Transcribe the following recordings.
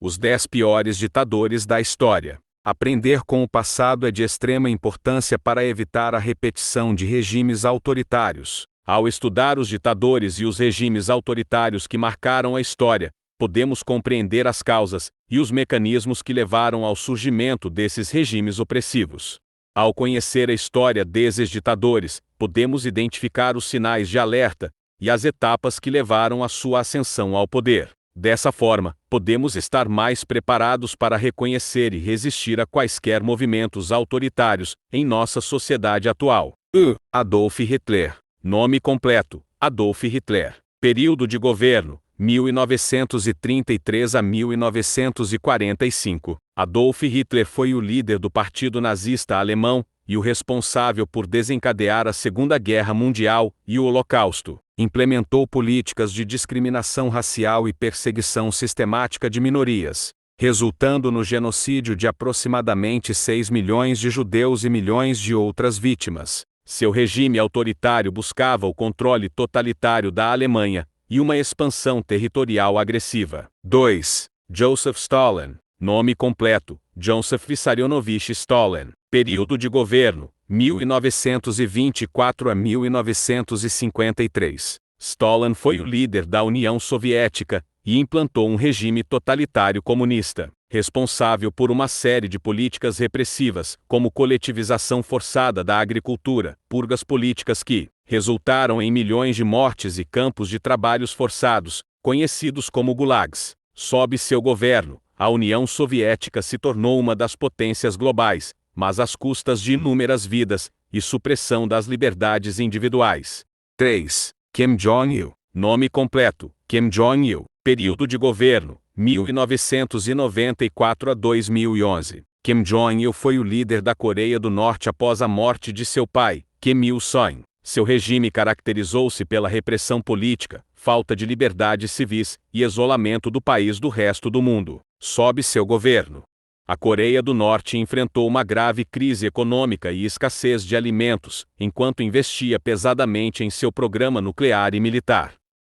Os 10 piores ditadores da história. Aprender com o passado é de extrema importância para evitar a repetição de regimes autoritários. Ao estudar os ditadores e os regimes autoritários que marcaram a história, podemos compreender as causas e os mecanismos que levaram ao surgimento desses regimes opressivos. Ao conhecer a história desses ditadores, podemos identificar os sinais de alerta e as etapas que levaram à sua ascensão ao poder. Dessa forma, podemos estar mais preparados para reconhecer e resistir a quaisquer movimentos autoritários em nossa sociedade atual. Adolf Hitler. Nome completo: Adolf Hitler. Período de governo: 1933 a 1945. Adolf Hitler foi o líder do Partido Nazista Alemão e o responsável por desencadear a Segunda Guerra Mundial e o Holocausto. Implementou políticas de discriminação racial e perseguição sistemática de minorias, resultando no genocídio de aproximadamente 6 milhões de judeus e milhões de outras vítimas. Seu regime autoritário buscava o controle totalitário da Alemanha e uma expansão territorial agressiva. 2. Joseph Stalin. Nome completo: Joseph Vissarionovich Stalin. Período de governo: 1924 a 1953. Stalin foi o líder da União Soviética e implantou um regime totalitário comunista, responsável por uma série de políticas repressivas, como coletivização forçada da agricultura, purgas políticas que resultaram em milhões de mortes e campos de trabalhos forçados, conhecidos como gulags. Sob seu governo, a União Soviética se tornou uma das potências globais, mas às custas de inúmeras vidas e supressão das liberdades individuais. 3. Kim Jong-il. Nome completo: Kim Jong-il. Período de governo: 1994 a 2011. Kim Jong-il foi o líder da Coreia do Norte após a morte de seu pai, Kim Il-sung. Seu regime caracterizou-se pela repressão política, falta de liberdades civis e isolamento do país do resto do mundo. Sob seu governo, a Coreia do Norte enfrentou uma grave crise econômica e escassez de alimentos, enquanto investia pesadamente em seu programa nuclear e militar.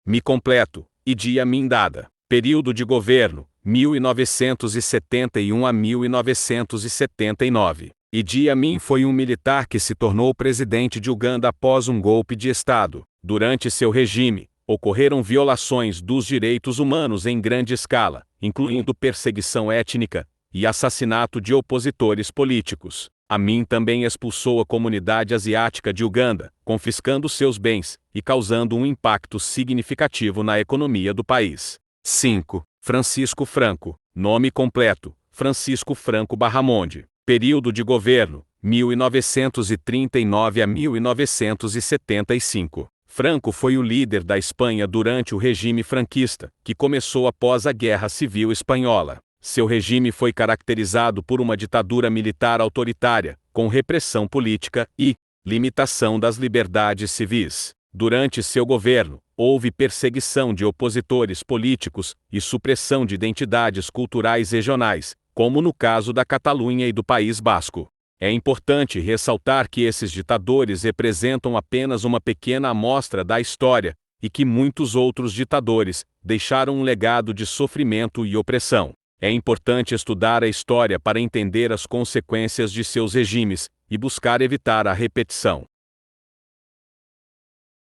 Mi completo: Idi Amin Dada. Período de governo: 1971 a 1979. Idi Amin foi um militar que se tornou presidente de Uganda após um golpe de Estado. Durante seu regime, ocorreram violações dos direitos humanos em grande escala, incluindo perseguição étnica e assassinato de opositores políticos. Amin também expulsou a comunidade asiática de Uganda, confiscando seus bens e causando um impacto significativo na economia do país. 5. Francisco Franco. Nome completo: Francisco Franco Barramonde. Período de governo: 1939 a 1975. Franco foi o líder da Espanha durante o regime franquista, que começou após a Guerra Civil Espanhola. Seu regime foi caracterizado por uma ditadura militar autoritária, com repressão política e limitação das liberdades civis. Durante seu governo, houve perseguição de opositores políticos e supressão de identidades culturais regionais, como no caso da Catalunha e do País Basco. É importante ressaltar que esses ditadores representam apenas uma pequena amostra da história e que muitos outros ditadores deixaram um legado de sofrimento e opressão. É importante estudar a história para entender as consequências de seus regimes e buscar evitar a repetição.